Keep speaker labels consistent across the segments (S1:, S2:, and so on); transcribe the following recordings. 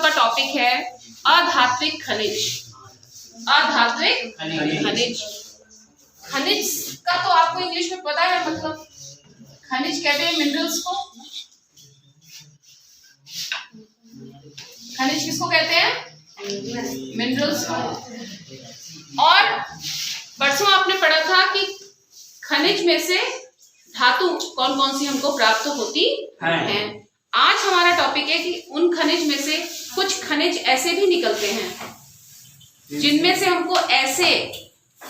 S1: आपका टॉपिक है अधात्विक खनिज। अधात्विक खनिज, खनिज का तो आपको इंग्लिश में पता है, मतलब खनिज कहते हैं मिनरल्स को। खनिज किसको कहते हैं? मिनरल्स को। और परसों आपने पढ़ा था कि खनिज में से धातु कौन कौन सी हमको प्राप्त होती हैं। आज हमारा टॉपिक है कि उन खनिज में से कुछ खनिज ऐसे भी निकलते हैं जिनमें से हमको ऐसे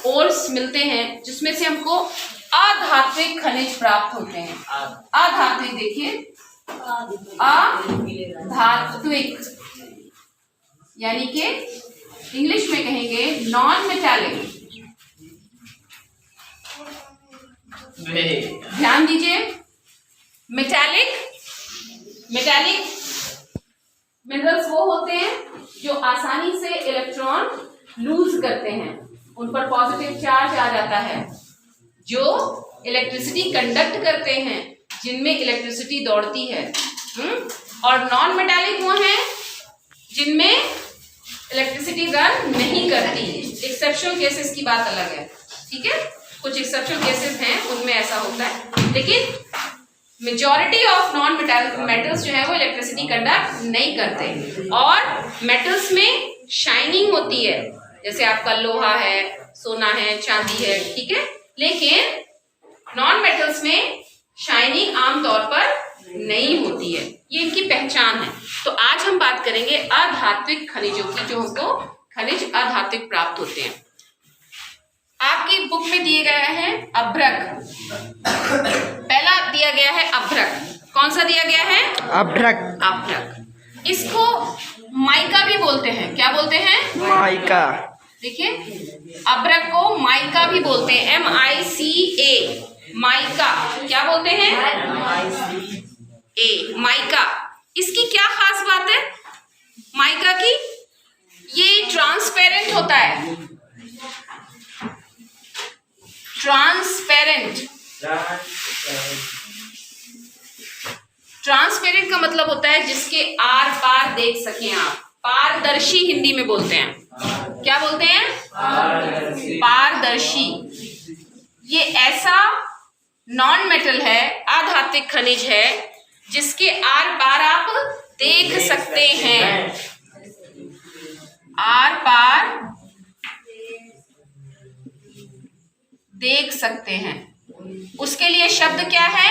S1: ओर्स मिलते हैं जिसमें से हमको अधात्विक खनिज प्राप्त होते हैं। अधात्विक, देखिए अधात्विक यानी कि इंग्लिश में कहेंगे नॉन मेटालिक। ध्यान दीजिए, मेटालिक मिनरल्स वो होते हैं जो आसानी से इलेक्ट्रॉन लूज करते हैं, उन पर पॉजिटिव चार्ज आ जाता है, जो इलेक्ट्रिसिटी कंडक्ट करते हैं, जिनमें इलेक्ट्रिसिटी दौड़ती है। और नॉन मेटालिक वो हैं जिनमें इलेक्ट्रिसिटी रन नहीं करती। एक्सेप्शनल केसेस की बात अलग है, ठीक है, कुछ एक्सेप्शनल केसेस हैं उनमें ऐसा होता है, लेकिन मेजॉरिटी ऑफ नॉन मेटल्स जो है वो इलेक्ट्रिसिटी कंडक्ट नहीं करते। और मेटल्स में शाइनिंग होती है, जैसे आपका लोहा है, सोना है, चांदी है, ठीक है, लेकिन नॉन मेटल्स में शाइनिंग आमतौर पर नहीं होती है, ये इनकी पहचान है। तो आज हम बात करेंगे अधात्विक खनिजों की, जो हमको खनिज अधात्विक प्राप्त होते हैं। आपकी बुक में दिए गए हैं अभ्रक। पहला दिया गया है अभ्रक। कौन सा दिया गया है? अभ्रक। अभ्रक, इसको माइका भी बोलते हैं। क्या बोलते हैं? माइका। देखिए, अभ्रक को माइका भी बोलते हैं, MICA, माइका। क्या बोलते हैं? माइका। इसकी क्या खास बात है माइका की? ये ट्रांसपेरेंट होता है। ट्रांसपेरेंट का मतलब होता है जिसके आर पार देख सकें आप। पारदर्शी हिंदी में बोलते हैं। क्या बोलते हैं? पारदर्शी। ये ऐसा नॉन मेटल है, अधात्विक खनिज है, जिसके आर पार आप देख सकते हैं। आर पार देख सकते हैं, उसके लिए शब्द क्या है?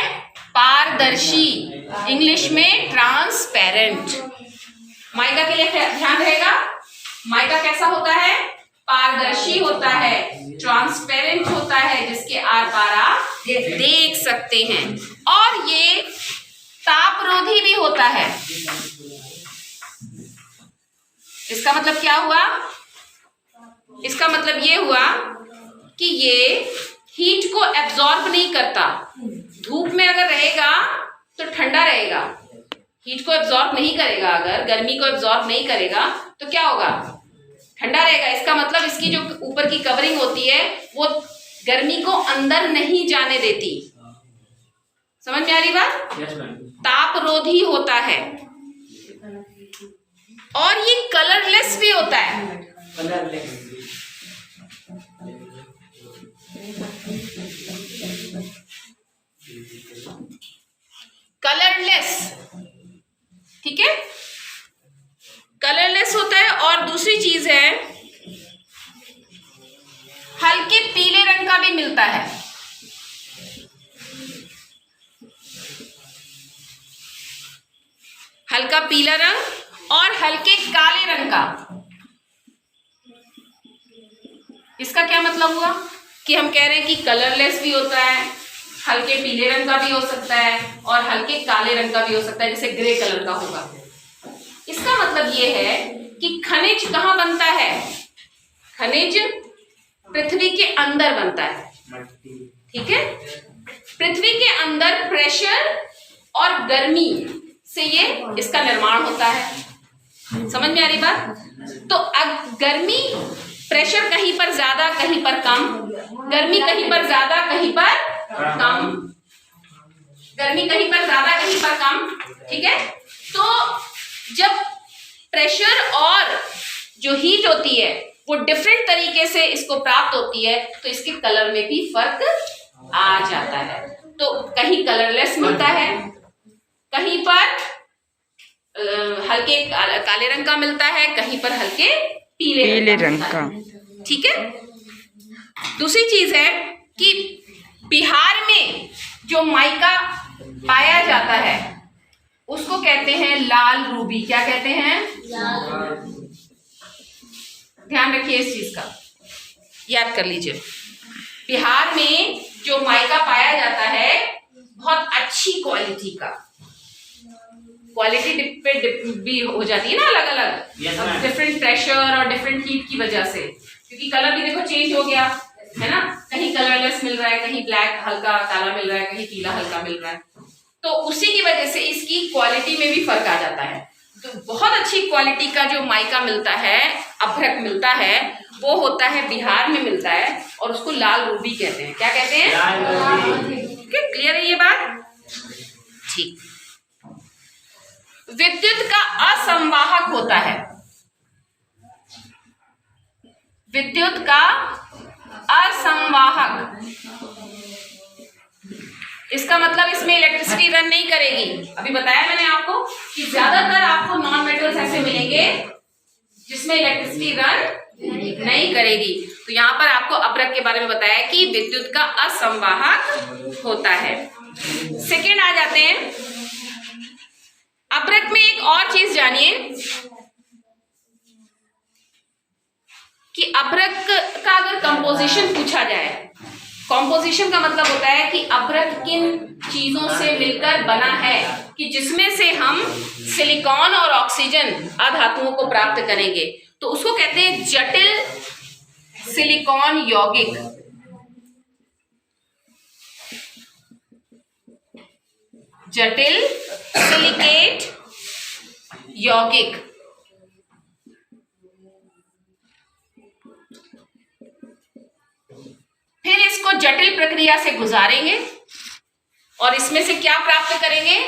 S1: पारदर्शी, इंग्लिश में ट्रांसपेरेंट। माइका के लिए ध्यान रहेगा, माइका कैसा होता है? पारदर्शी होता है, ट्रांसपेरेंट होता है, जिसके आर पार आप देख सकते हैं। और ये तापरोधी भी होता है। इसका मतलब क्या हुआ? इसका मतलब ये हुआ कि ये हीट को एब्जॉर्ब नहीं करता। धूप में अगर रहेगा तो ठंडा रहेगा, हीट को एब्जॉर्ब नहीं करेगा। अगर गर्मी को एब्जॉर्ब नहीं करेगा तो क्या होगा? ठंडा रहेगा। इसका मतलब इसकी जो ऊपर की कवरिंग होती है वो गर्मी को अंदर नहीं जाने देती। समझ में आ रही बात? तापरोधी होता है। और ये कलरलेस भी होता है। कलरलेस, ठीक है, कलरलेस होता है। और दूसरी चीज है, हल्के पीले रंग का भी मिलता है। हल्का पीला रंग और हल्के काले रंग का। इसका क्या मतलब हुआ कि हम कह रहे हैं कि कलरलेस भी होता है, हल्के पीले रंग का भी हो सकता है और हल्के काले रंग का भी हो सकता है, जैसे ग्रे कलर का होगा। इसका मतलब ये है कि खनिज कहाँ बनता है? खनिज पृथ्वी के अंदर बनता है, ठीक है। पृथ्वी के अंदर प्रेशर और गर्मी से ये इसका निर्माण होता है। समझ में आ रही बात? तो अब गर्मी, प्रेशर कहीं पर ज्यादा कहीं पर कम, गर्मी कहीं पर ज्यादा कहीं पर कम, गर्मी कहीं पर ज्यादा कहीं पर कम, ठीक है। तो जब प्रेशर और जो हीट होती है वो डिफरेंट तरीके से इसको प्राप्त होती है, तो इसके कलर में भी फर्क आ जाता है। तो कहीं कलरलेस मिलता है, कहीं पर हल्के काले रंग का मिलता है, कहीं पर हल्के पीले रंग का। ठीक है। दूसरी चीज है कि बिहार में जो माइका पाया जाता है उसको कहते हैं लाल रूबी। क्या कहते हैं? ध्यान रखिए इस चीज का, याद कर लीजिए। बिहार में जो माइका पाया जाता है बहुत अच्छी क्वालिटी का, क्वालिटी पे भी हो जाती है ना अलग अलग, डिफरेंट प्रेशर और डिफरेंट हीट की वजह से, क्योंकि कलर भी देखो चेंज हो गया है ना, कहीं कलरलेस मिल रहा है, कहीं ब्लैक हल्का काला मिल रहा है, कहीं पीला हल्का मिल रहा है, तो उसी की वजह से इसकी क्वालिटी में भी फर्क आ जाता है। तो बहुत अच्छी क्वालिटी का जो माइका मिलता है, अभ्रक मिलता है, वो होता है बिहार में मिलता है और उसको लाल रूबी कहते हैं। क्या कहते हैं? लाल रूबी। क्लियर है ये बात? ठीक। विद्युत का असंवाहक होता है, विद्युत का असंवाहक, इसका मतलब इसमें इलेक्ट्रिसिटी रन नहीं करेगी। अभी बताया मैंने आपको कि ज्यादातर आपको नॉन मेटल्स ऐसे मिलेंगे जिसमें इलेक्ट्रिसिटी रन नहीं करेगी। तो यहां पर आपको अभ्रक के बारे में बताया कि विद्युत का असंवाहक होता है। सेकेंड आ जाते हैं, अभ्रक में एक और चीज जानिए कि अभ्रक का अगर कंपोजिशन पूछा जाए, कंपोजिशन का मतलब होता है कि अभ्रक किन चीजों से मिलकर बना है, कि जिसमें से हम सिलिकॉन और ऑक्सीजन अधातुओं को प्राप्त करेंगे, तो उसको कहते हैं जटिल सिलिकॉन यौगिक। जटिल सिलिकेट यौगिक। फिर इसको जटिल प्रक्रिया से गुजारेंगे और इसमें से क्या प्राप्त करेंगे?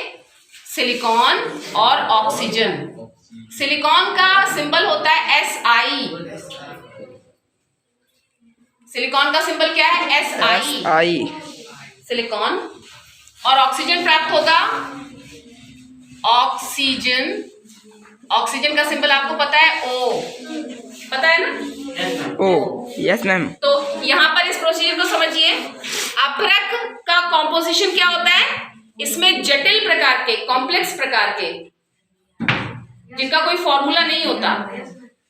S1: सिलिकॉन और ऑक्सीजन। सिलिकॉन का सिंबल होता है Si। सिलिकॉन का सिंबल क्या है? Si। सिलिकॉन। और ऑक्सीजन प्राप्त होगा ऑक्सीजन। ऑक्सीजन का सिंबल आपको पता है O, पता है ना?
S2: ओ यस मैम।
S1: तो यहाँ पर इस प्रोसीजर को समझिए। अभ्रक का कॉम्पोजिशन क्या होता है? इसमें जटिल प्रकार के, कॉम्प्लेक्स प्रकार के, जिनका कोई फॉर्मूला नहीं होता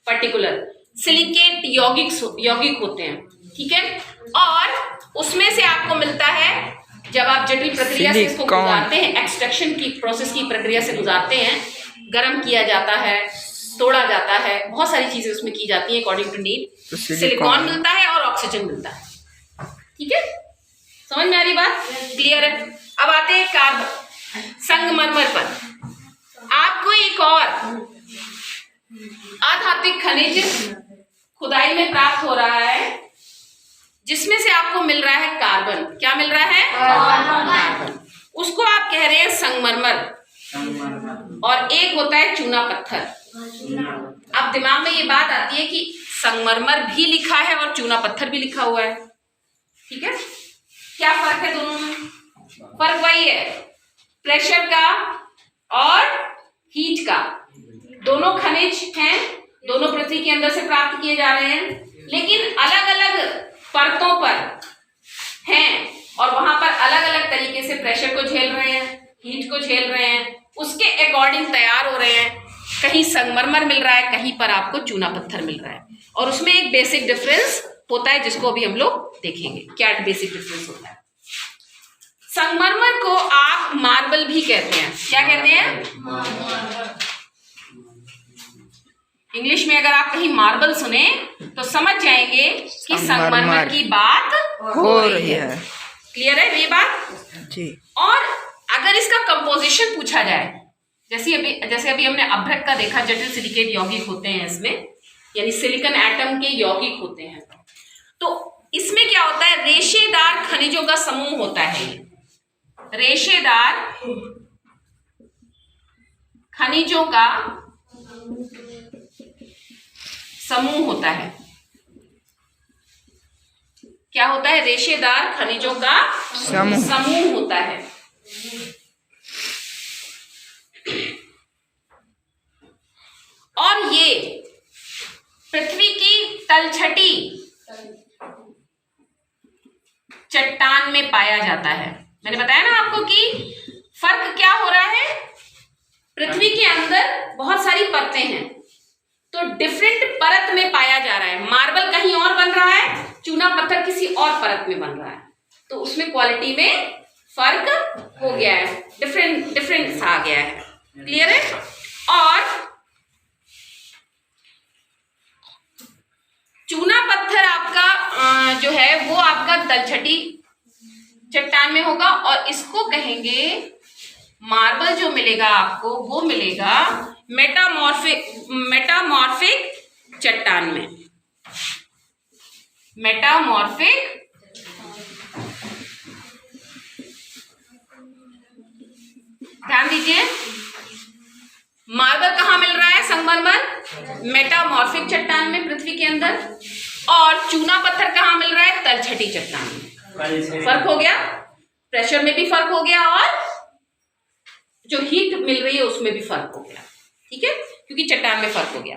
S1: पर्टिकुलर, सिलिकेट यौगिक होते हैं। ठीक है। और उसमें से आपको मिलता है, जब आप जटिल प्रक्रिया से इसको गुजारते हैं, एक्सट्रैक्शन की प्रोसेस की प्रक्रिया से गुजारते हैं, गर्म किया जाता है, तोड़ा जाता है, बहुत सारी चीजें उसमें की जाती हैं अकॉर्डिंग टू नीड, सिलिकॉन मिलता है और ऑक्सीजन मिलता है। ठीक है, समझ में आ रही बात? क्लियर है? अब आते हैं कार्बन, संगमरमर पर। आपको एक और अधात्विक खनिज खुदाई में प्राप्त हो रहा है, जिसमें से आपको मिल रहा है कार्बन। क्या मिल रहा है? कार्बन। उसको आप कह रहे हैं संगमरमर, और एक होता है चूना पत्थर। अब दिमाग में ये बात आती है कि संगमरमर भी लिखा है और चूना पत्थर भी लिखा हुआ है। ठीक है, क्या फर्क है दोनों में? फर्क वही है, प्रेशर का और हीट का। दोनों खनिज हैं, दोनों पृथ्वी के अंदर से प्राप्त किए जा रहे हैं, लेकिन अलग अलग परतों पर हैं और वहां पर अलग अलग तरीके से प्रेशर को झेल रहे हैं, हीट को झेल रहे हैं, उसके अकॉर्डिंग तैयार हो रहे हैं। कहीं संगमरमर मिल रहा है, कहीं पर आपको चूना पत्थर मिल रहा है, और उसमें एक बेसिक डिफरेंस होता है जिसको अभी हम लोग देखेंगे। क्या बेसिक डिफरेंस होता है? संगमरमर को आप मार्बल भी कहते हैं। क्या कहते हैं? इंग्लिश में अगर आप कहीं मार्बल सुने तो समझ जाएंगे कि संगमरमर की बात हो रही है। क्लियर है ये बात
S2: जी।
S1: और अगर इसका कंपोजिशन पूछा जाए, जैसे अभी हमने अभ्रक का देखा, जटिल सिलिकेट यौगिक होते हैं इसमें, यानी सिलिकॉन एटम के यौगिक होते हैं, तो इसमें क्या होता है? रेशेदार खनिजों का समूह होता है। रेशेदार खनिजों का समूह होता है। क्या होता है? रेशेदार खनिजों का समूह होता है। और ये पृथ्वी की तलछटी चट्टान में पाया जाता है। मैंने बताया ना आपको कि फर्क क्या हो रहा है। पृथ्वी के अंदर बहुत सारी परतें हैं, तो डिफरेंट परत में पाया जा रहा है। मार्बल कहीं और बन रहा है, चूना पत्थर किसी और परत में बन रहा है, तो उसमें क्वालिटी में फर्क हो गया है, डिफरेंस आ गया है। क्लियर है? और चूना पत्थर आपका जो है वो आपका तलछटी चट्टान में होगा, और इसको कहेंगे मार्बल। जो मिलेगा आपको वो मिलेगा मेटामॉर्फिक चट्टान में। मेटामॉर्फिक ध्यान दीजिए, मार्बल कहाँ मिल रहा है? संगमरमर मेटामॉर्फिक चट्टान में पृथ्वी के अंदर, और चूना पत्थर कहाँ मिल रहा है? तलछटी चट्टान में। फर्क हो गया, प्रेशर में भी फर्क हो गया, और जो हीट मिल रही है उसमें भी फर्क हो गया। ठीक है, क्योंकि चट्टान में फर्क हो गया।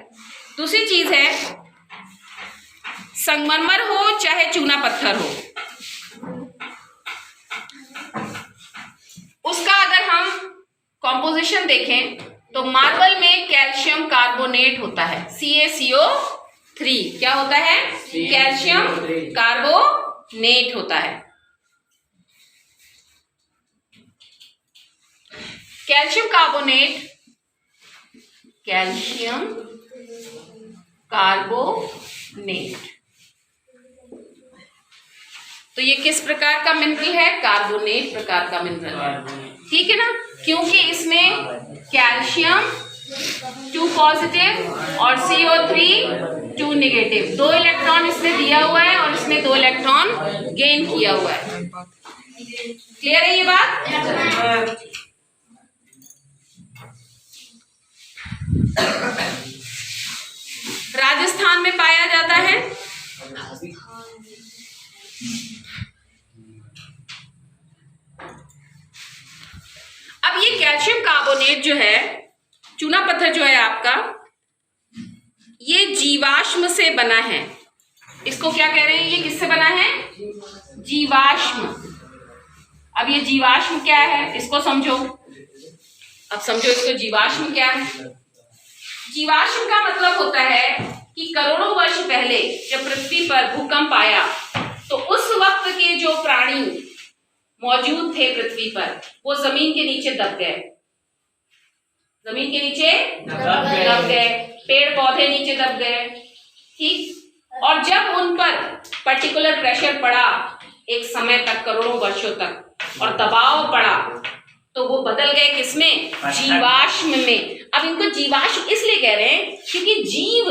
S1: दूसरी चीज है, संगमरमर हो चाहे चूना पत्थर हो, उसका अगर हम कॉम्पोजिशन देखें तो मार्बल में कैल्शियम कार्बोनेट होता है, CaCO3। क्या होता है? कैल्शियम कार्बोनेट होता है। कैल्शियम कार्बोनेट तो ये किस प्रकार का मिनरल है? कार्बोनेट प्रकार का मिनरल है। ठीक है ना, क्योंकि इसमें कैल्शियम 2 पॉजिटिव और CO3 2 नेगेटिव, 2 इलेक्ट्रॉन इसने दिया हुआ है और इसने 2 इलेक्ट्रॉन गेन किया हुआ है। क्लियर है ये बात? राजस्थान में पाया जाता है। अब ये कैल्शियम कार्बोनेट जो है, चूना पत्थर जो है आपका, ये जीवाश्म से बना है। इसको क्या कह रहे हैं? ये किससे बना है? जीवाश्म। अब ये जीवाश्म क्या है, इसको समझो। अब समझो इसको, जीवाश्म क्या है? जीवाश्म का मतलब होता है कि करोड़ों वर्ष पहले जब पृथ्वी पर भूकंप आया, तो उस वक्त के जो प्राणी मौजूद थे पृथ्वी पर, वो जमीन के नीचे दब गए। जमीन के नीचे दब गए, पेड़ पौधे नीचे दब गए। ठीक, और जब उन पर पर्टिकुलर प्रेशर पड़ा एक समय तक, करोड़ों वर्षों तक, और दबाव पड़ा, तो वो बदल गए किसमें? जीवाश्म में। अब इनको जीवाश्म इसलिए कह रहे हैं क्योंकि जीव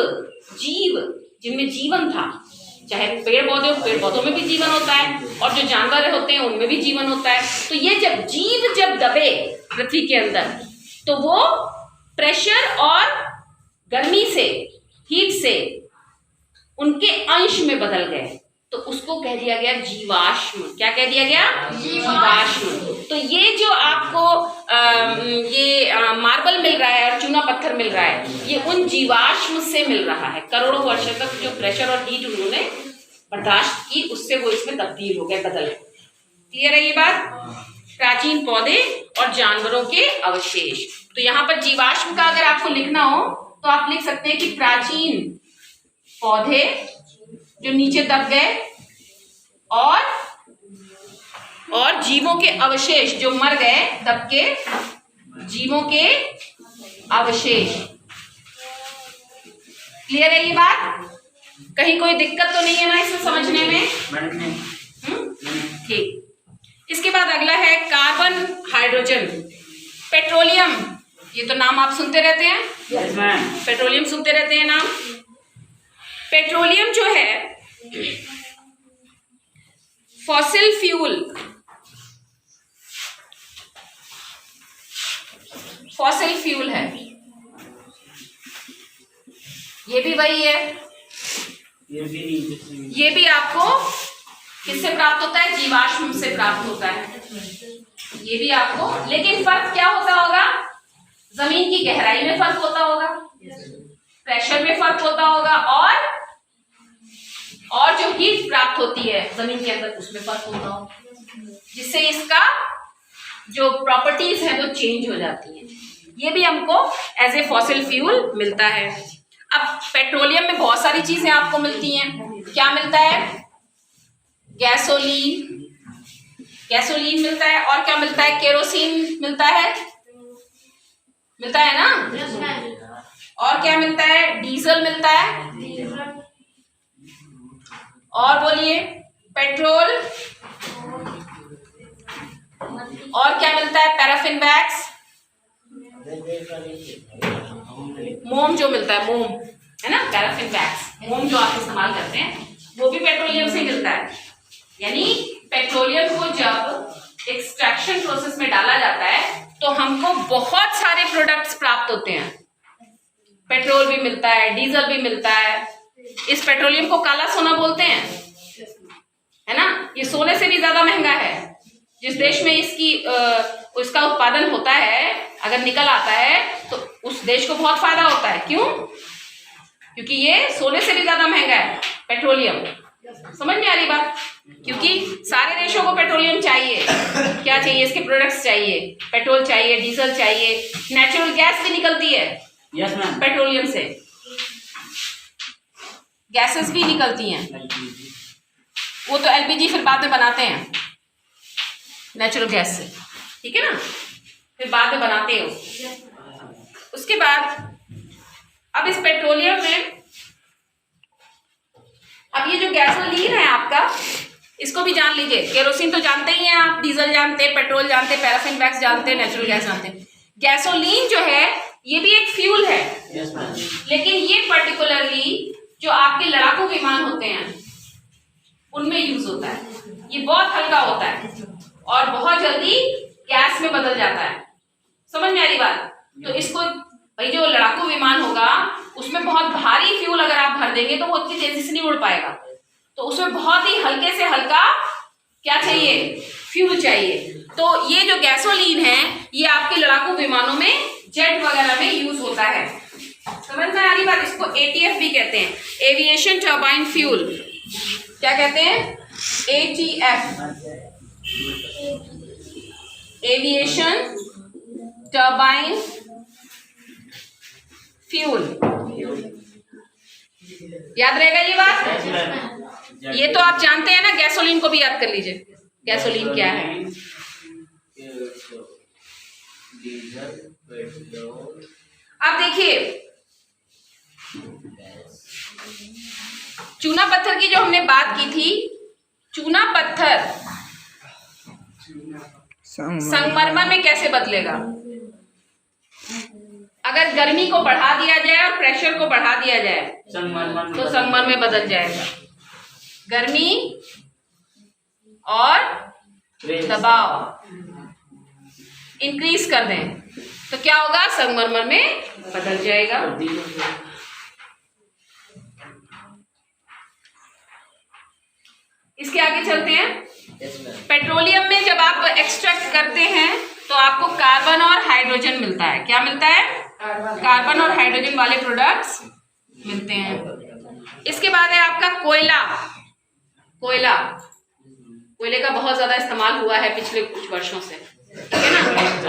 S1: जिनमें जीवन था, चाहे पेड़ पौधे हो, पेड़ पौधों में भी जीवन होता है, और जो जानवर होते हैं उनमें भी जीवन होता है। तो ये जब दबे पृथ्वी के अंदर, तो वो प्रेशर और गर्मी से, हीट से उनके अंश में बदल गए, तो उसको कह दिया गया जीवाश्म। क्या कह दिया गया? जीवाश्म। तो ये जो आपको मार्बल मिल रहा है और चूना पत्थर मिल रहा है, ये उन जीवाश्म से मिल रहा है। करोड़ों वर्षों तक जो प्रेशर और हीट उन्होंने बर्दाश्त की, उससे वो इसमें तब्दील हो गए, बदल गए। क्लियर है ये बात? प्राचीन पौधे और जानवरों के अवशेष। तो यहाँ पर जीवाश्म का अगर आपको लिखना हो तो आप लिख सकते हैं कि प्राचीन पौधे जो नीचे दब गए, और जीवों के अवशेष जो मर गए, दब के जीवों के अवशेष। क्लियर है ये बात? कहीं कोई दिक्कत तो नहीं है ना इसे समझने में? ठीक। इसके बाद अगला है कार्बन, हाइड्रोजन, पेट्रोलियम। ये तो नाम आप सुनते रहते हैं। yes, पेट्रोलियम सुनते रहते हैं नाम। पेट्रोलियम जो है फॉसिल फ्यूल है। ये भी वही है, ये भी आपको किससे प्राप्त होता है? जीवाश्म से प्राप्त होता है। ये भी आपको, लेकिन फर्क क्या होता होगा? जमीन की गहराई में फर्क होता होगा, प्रेशर में फर्क होता होगा, और जो हीट प्राप्त होती है जमीन के अंदर उसमें फर्क होता होगा, जिससे इसका जो प्रॉपर्टीज है वो चेंज हो जाती हैं। ये भी हमको एज ए फॉसिल फ्यूल मिलता है। अब पेट्रोलियम में बहुत सारी चीजें आपको मिलती हैं। क्या मिलता है? गैसोलीन मिलता है, और क्या मिलता है? केरोसिन मिलता है ना? और क्या मिलता है? डीजल मिलता है, और बोलिए पेट्रोल, और क्या मिलता है? पैराफिन वैक्स, मोम जो मिलता है, मोम है ना, पैराफिन वैक्स, मोम जो आप इस्तेमाल करते हैं वो भी पेट्रोलियम से मिलता है। यानी पेट्रोलियम को जब एक्सट्रैक्शन प्रोसेस में डाला जाता है तो हमको बहुत सारे प्रोडक्ट्स प्राप्त होते हैं। पेट्रोल भी मिलता है, डीजल भी मिलता है। इस पेट्रोलियम को काला सोना बोलते हैं, है ना। ये सोने से भी ज्यादा महंगा है। जिस देश में इसका उत्पादन होता है, अगर निकल आता है तो उस देश को बहुत फायदा होता है। क्यों? क्योंकि ये सोने से भी ज्यादा महंगा है पेट्रोलियम। समझ में आ रही बात? क्योंकि सारे देशों को पेट्रोलियम चाहिए। क्या चाहिए? इसके प्रोडक्ट्स चाहिए, पेट्रोल चाहिए, डीजल चाहिए, नेचुरल गैस भी निकलती है पेट्रोलियम से, गैसेस भी निकलती हैं। वो तो एलपीजी फिर बाद में बनाते हैं नेचुरल गैस से, ठीक है ना, फिर बाद में बनाते हो। उसके बाद अब इस पेट्रोलियम में, अब ये जो गैसोलीन है आपका, इसको भी जान लीजिए। केरोसिन तो जानते ही हैं आप, डीजल जानते हैं, पेट्रोल जानते हैं, पैराफिन वैक्स जानते हैं, नेचुरल गैस जानते हैं। गैसोलीन जो है ये भी एक फ्यूल है, लेकिन ये पर्टिकुलरली जो आपके लड़ाकू विमान होते हैं उनमें यूज होता है। ये बहुत हल्का होता है और बहुत जल्दी गैस में बदल जाता है। समझ में आ रही बात? तो इसको, भाई जो लड़ाकू विमान होगा उसमें बहुत भारी फ्यूल अगर आप भर देंगे तो वो इतनी तेजी से नहीं उड़ पाएगा। तो उसमें बहुत ही हल्के से हल्का क्या चाहिए? फ्यूल चाहिए। तो ये जो गैसोलीन है ये आपके लड़ाकू विमानों में, जेट वगैरह में यूज होता है। समझ में आ रही बात? इसको एटीएफ भी कहते हैं, एविएशन टर्बाइन फ्यूल। क्या कहते हैं? ETF, aviation turbine fuel. याद रहेगा ये बात? ये तो आप जानते हैं ना। गैसोलीन को भी याद कर लीजिए, गैसोलीन क्या है। अब देखिए, चूना पत्थर की जो हमने बात की थी, चूना पत्थर संगमरमर में कैसे बदलेगा? अगर गर्मी को बढ़ा दिया जाए और प्रेशर को बढ़ा दिया जाए तो संगमरमर में बदल जाएगा। गर्मी और दबाव इंक्रीज कर दें तो क्या होगा? संगमरमर में बदल जाएगा। इसके आगे चलते हैं। पेट्रोलियम में जब आप एक्सट्रैक्ट करते हैं तो आपको कार्बन और हाइड्रोजन मिलता है। क्या मिलता है? कार्बन और हाइड्रोजन वाले प्रोडक्ट्स मिलते हैं। इसके बाद है आपका कोयला। कोयले का बहुत ज्यादा इस्तेमाल हुआ है पिछले कुछ वर्षों से, ठीक है ना।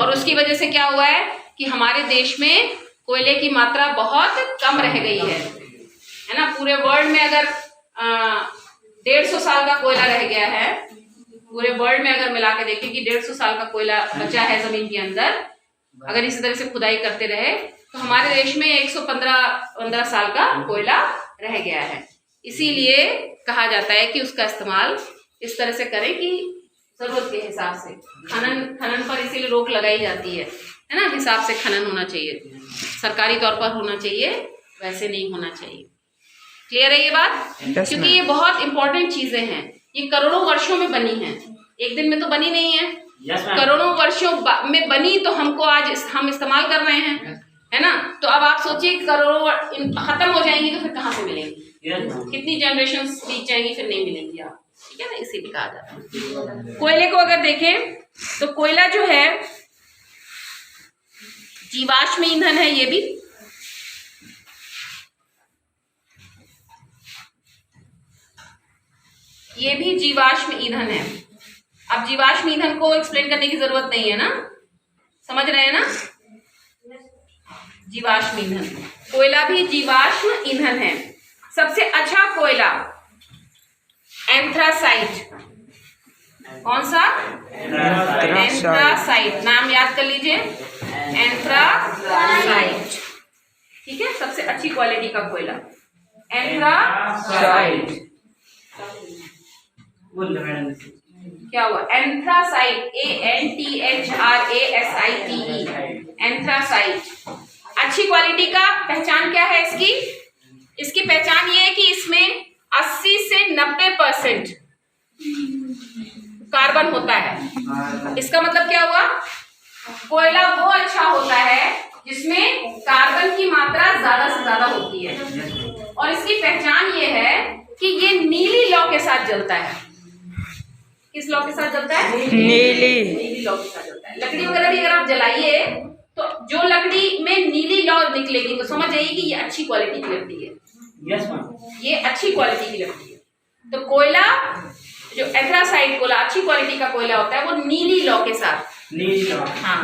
S1: और उसकी वजह से क्या हुआ है कि हमारे देश में कोयले की मात्रा बहुत कम रह गई है ना। पूरे वर्ल्ड में अगर 150 साल का कोयला रह गया है, पूरे वर्ल्ड में अगर मिला के देखें कि 150 साल का कोयला बचा है जमीन के अंदर, अगर इसी तरह से खुदाई करते रहे तो हमारे देश में 115 साल का कोयला रह गया है। इसीलिए कहा जाता है कि उसका इस्तेमाल इस तरह से करें कि जरूरत के हिसाब से। खनन पर इसीलिए रोक लगाई जाती है ना। हिसाब से खनन होना चाहिए, सरकारी तौर पर होना चाहिए, वैसे नहीं होना चाहिए। क्लियर है ये बात? क्योंकि ये बहुत इंपॉर्टेंट चीजें हैं। ये करोड़ों वर्षों में बनी है, एक दिन में तो बनी नहीं है। करोड़ों वर्षों में बनी तो हमको आज हम इस्तेमाल कर रहे हैं, है ना। तो अब आप सोचिए करोड़ों खत्म हो जाएंगी तो फिर कहाँ से मिलेंगी, कितनी जनरेशन बीत जाएंगी फिर नहीं मिलेंगी आप, ठीक है ना, इसीलिए कहा जाता है। कोयले को अगर देखें तो कोयला जो है जीवाश्म ईंधन है, ये भी जीवाश्म ईंधन है। अब जीवाश्म ईंधन को एक्सप्लेन करने की जरूरत नहीं है ना, समझ रहे हैं ना। जीवाश्म ईंधन, कोयला भी जीवाश्म ईंधन है। सबसे अच्छा कोयला एंथ्रासाइट, कौन सा, एंथ्रासाइट, नाम याद कर लीजिए, एंथ्रासाइट, ठीक है। सबसे अच्छी क्वालिटी का कोयला एंथ्रासाइट। क्या हुआ, एंथ्रासाइट, ANTHRASITE, एंथ्रासाइट। अच्छी क्वालिटी का पहचान क्या है इसकी, इसकी पहचान ये है कि इसमें 80 से 90% कार्बन होता है। इसका मतलब क्या हुआ, कोयला वो अच्छा होता है जिसमें कार्बन की मात्रा ज्यादा से ज्यादा होती है। और इसकी पहचान ये है कि ये नीली लौ के साथ जलता है। किस लौ के साथ जलता है, नीली लौ के साथ जलता है। लकड़ी वगैरह भी अगर आप जलाइए तो जो लकड़ी में नीली लौ निकलेगी तो समझ जाइए कि ये अच्छी क्वालिटी की लकड़ी है। यस मैम, ये अच्छी क्वालिटी की लकड़ी है। तो कोयला जो एंथ्रासाइट कोयला अच्छी क्वालिटी का कोयला होता है वो नीली लौ के साथ, नीली लौ, हाँ,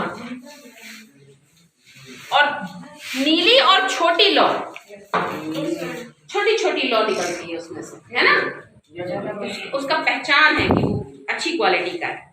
S1: और नीली और छोटी लौ, छोटी छोटी लौ निकलती है उसमें से, है ना। उसका पहचान है कि वो अच्छी क्वालिटी का है।